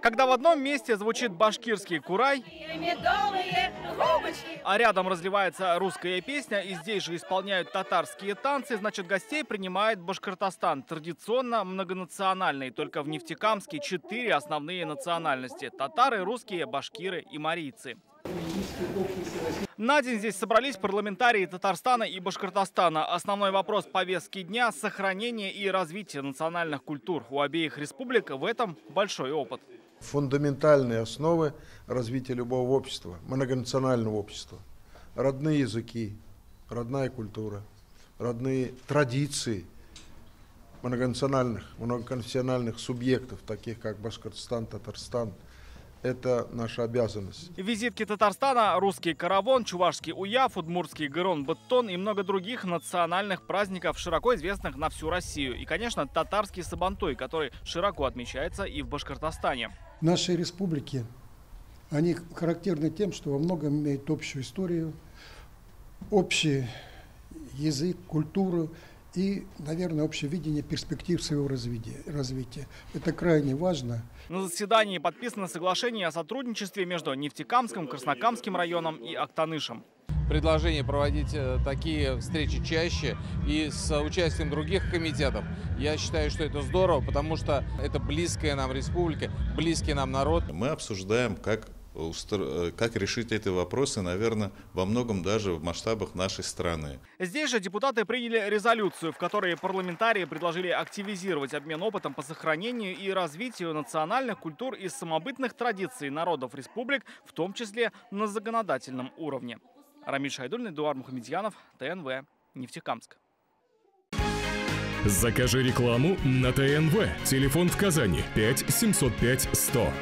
Когда в одном месте звучит башкирский курай, а рядом разливается русская песня, и здесь же исполняют татарские танцы, значит, гостей принимает Башкортостан. Традиционно многонациональный. Только в Нефтекамске 4 основные национальности: татары, русские, башкиры и марийцы. На день здесь собрались парламентарии Татарстана и Башкортостана. Основной вопрос повестки дня – сохранение и развитие национальных культур. У обеих республик в этом большой опыт. Фундаментальные основы развития любого общества, многонационального общества. Родные языки, родная культура, родные традиции многонациональных, многоконфессиональных субъектов, таких как Башкортостан, Татарстан. Это наша обязанность. Визитки Татарстана, русский каравон, чувашский уяв, удмуртский гырон-баттон и много других национальных праздников, широко известных на всю Россию. И, конечно, татарский сабантуй, который широко отмечается и в Башкортостане. Наши республики, они характерны тем, что во многом имеют общую историю, общий язык, культуру и, наверное, общее видение перспектив своего развития. Это крайне важно. На заседании подписано соглашение о сотрудничестве между Нефтекамском, Краснокамским районом и Актанышем. Предложение проводить такие встречи чаще и с участием других комитетов. Я считаю, что это здорово, потому что это близкая нам республика, близкий нам народ. Мы обсуждаем, как решить эти вопросы, наверное, во многом даже в масштабах нашей страны. Здесь же депутаты приняли резолюцию, в которой парламентарии предложили активизировать обмен опытом по сохранению и развитию национальных культур и самобытных традиций народов республик, в том числе на законодательном уровне. Рамиль Шайдуллин, Эдуард Мухамедьянов, ТНВ, Нефтекамск. Закажи рекламу на ТНВ. Телефон в Казани 5 705 100.